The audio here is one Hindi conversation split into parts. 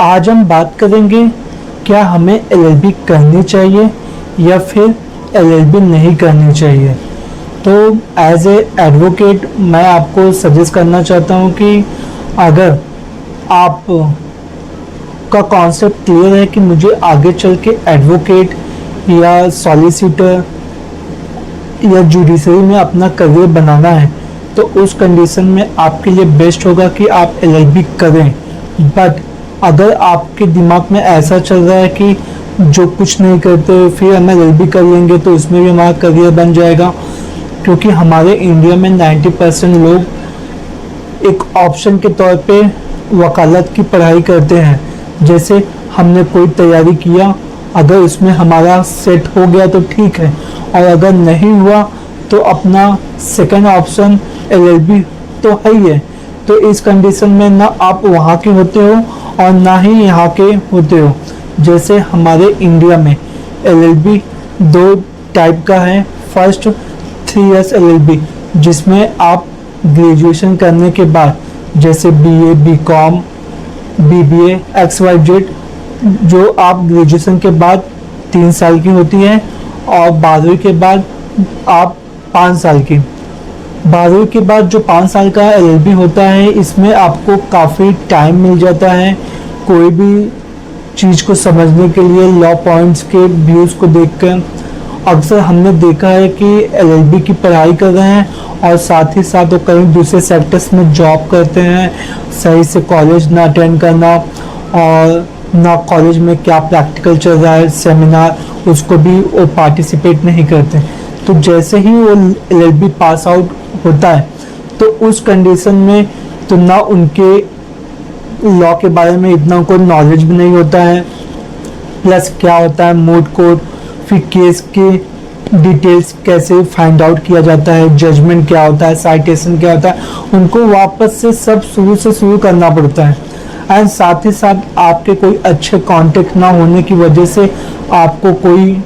आज हम बात करेंगे क्या हमें एलएलबी करनी चाहिए या फिर एलएलबी नहीं करनी चाहिए। तो एज ए एडवोकेट मैं आपको सजेस्ट करना चाहता हूँ कि अगर आप का कॉन्सेप्ट क्लियर है कि मुझे आगे चल के एडवोकेट या सॉलिसिटर या जुडिशरी में अपना करियर बनाना है, तो उस कंडीशन में आपके लिए बेस्ट होगा कि आप एलएलबी करें। बट अगर आपके दिमाग में ऐसा चल रहा है कि जो कुछ नहीं करते फिर हम एलएलबी कर लेंगे तो उसमें भी हमारा करियर बन जाएगा, क्योंकि हमारे इंडिया में 90% लोग एक ऑप्शन के तौर पे वकालत की पढ़ाई करते हैं। जैसे हमने कोई तैयारी किया, अगर उसमें हमारा सेट हो गया तो ठीक है, और अगर नहीं हुआ तो अपना सेकंड ऑप्शन एलएलबी तो है ही है। तो इस कंडीशन में ना आप वहाँ के होते हो और ना ही यहाँ के होते हो। जैसे हमारे इंडिया में एलएलबी दो टाइप का है। फर्स्ट 3 इयर्स एलएलबी, जिसमें आप ग्रेजुएशन करने के बाद जैसे बीए, बीकॉम, बीबीए, XYZ, जो आप ग्रेजुएशन के बाद 3 साल की होती है, और 12वीं के बाद आप 5 साल की। 12वीं के बाद जो 5 साल का एलएलबी होता है, इसमें आपको काफ़ी टाइम मिल जाता है कोई भी चीज़ को समझने के लिए, लॉ पॉइंट्स के व्यूज़ को देखकर। अक्सर हमने देखा है कि एलएलबी की पढ़ाई कर रहे हैं और साथ ही साथ वो कहीं दूसरे सेक्टर्स में जॉब करते हैं, सही से कॉलेज ना अटेंड करना, और ना कॉलेज में क्या प्रैक्टिकल चल रहा है, सेमिनार, उसको भी वो पार्टिसिपेट नहीं करते। तो जैसे ही वो एलएलबी पास आउट होता है तो उस कंडीशन में तो ना उनके लॉ के बारे में इतना उनको नॉलेज भी नहीं होता है, प्लस क्या होता है मूड कोर्ट, फिर केस के डिटेल्स कैसे फाइंड आउट किया जाता है, जजमेंट क्या होता है, साइटेशन क्या होता है, उनको वापस से सब शुरू से शुरू करना पड़ता है। एंड साथ ही साथ आपके कोई अच्छे कांटेक्ट ना होने की वजह से आपको कोई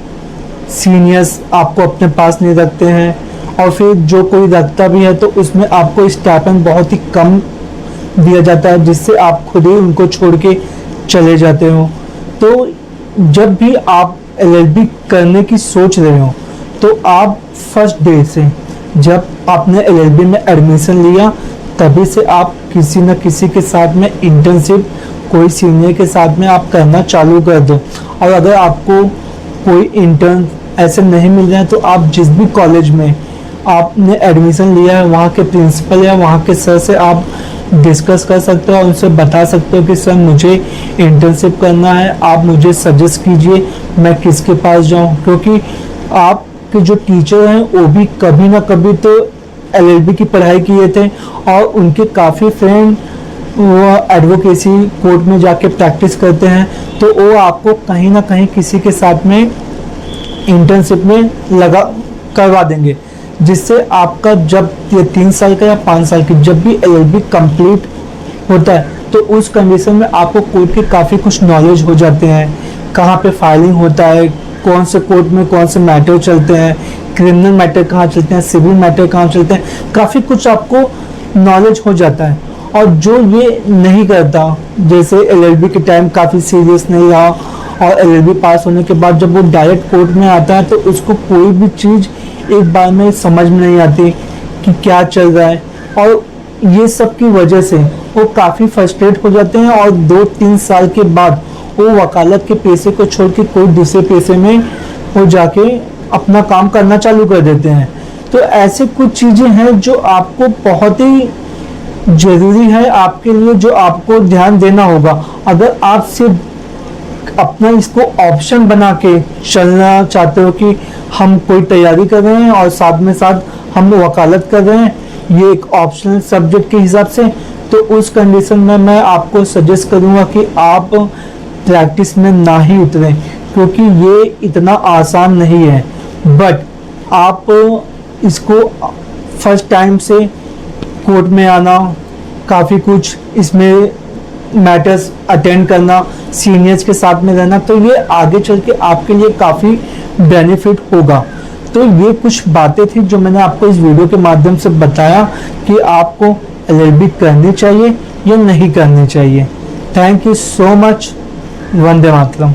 सीनियर्स आपको अपने पास नहीं रखते हैं, और फिर जो कोई रखता भी है तो उसमें आपको स्टाइपेंड बहुत ही कम दिया जाता है, जिससे आप खुद ही उनको छोड़ के चले जाते हो। तो जब भी आप एलएलबी करने की सोच रहे हो तो आप फर्स्ट डे से, जब आपने एलएलबी में एडमिशन लिया, तभी से आप किसी न किसी के साथ में इंटर्नशिप कोई सीनियर के साथ में आप करना चालू कर दो। और अगर आपको कोई इंटर्न ऐसे नहीं मिल रहा है तो आप जिस भी कॉलेज में आपने एडमिशन लिया है वहाँ के प्रिंसिपल या वहाँ के सर से आप डिस्कस कर सकते हो और उनसे बता सकते हो कि सर मुझे इंटर्नशिप करना है, आप मुझे सजेस्ट कीजिए मैं किसके पास जाऊँ। क्योंकि आपके जो टीचर हैं वो भी कभी ना कभी तो एलएलबी की पढ़ाई किए थे, और उनके काफ़ी फ्रेंड वो एडवोकेसी कोर्ट में जाके प्रैक्टिस करते हैं, तो वो आपको कहीं ना कहीं किसी के साथ में इंटर्नशिप में लगा करवा देंगे, जिससे आपका जब ये 3 साल का या 5 साल की जब भी एलएलबी कंप्लीट होता है तो उस कंडीशन में आपको कोर्ट के काफ़ी कुछ नॉलेज हो जाते हैं, कहाँ पे फाइलिंग होता है, कौन से कोर्ट में कौन से मैटर चलते हैं, क्रिमिनल मैटर कहाँ चलते हैं, सिविल मैटर कहाँ चलते हैं, काफ़ी कुछ आपको नॉलेज हो जाता है। और जो ये नहीं करता, जैसे एलएलबी के टाइम काफ़ी सीरियस नहीं रहा और एलएलबी पास होने के बाद जब वो डायरेक्ट कोर्ट में आता है तो उसको कोई भी चीज़ एक बार में समझ में नहीं आती कि क्या चल रहा है, और ये सब की वजह से वो काफ़ी फ्रस्ट्रेट हो जाते हैं और 2-3 साल के बाद वो वकालत के पेशे को छोड़ के कोई दूसरे पेशे में वो जाके अपना काम करना चालू कर देते हैं। तो ऐसे कुछ चीज़ें हैं जो आपको बहुत ही ज़रूरी है आपके लिए, जो आपको ध्यान देना होगा। अगर आप सिर्फ अपना इसको ऑप्शन बना के चलना चाहते हो कि हम कोई तैयारी कर रहे हैं और साथ में साथ हम वकालत कर रहे हैं, ये एक ऑप्शनल सब्जेक्ट के हिसाब से, तो उस कंडीशन में मैं आपको सजेस्ट करूँगा कि आप प्रैक्टिस में ना ही उतरें, क्योंकि ये इतना आसान नहीं है। बट आप इसको फर्स्ट टाइम से कोर्ट में आना, काफ़ी कुछ इसमें मैटर्स अटेंड करना, सीनियर्स के साथ में रहना, तो ये आगे चल के आपके लिए काफ़ी बेनिफिट होगा। तो ये कुछ बातें थी जो मैंने आपको इस वीडियो के माध्यम से बताया कि आपको एलएलबी करनी चाहिए या नहीं करनी चाहिए। Thank you so much. Vande Mataram.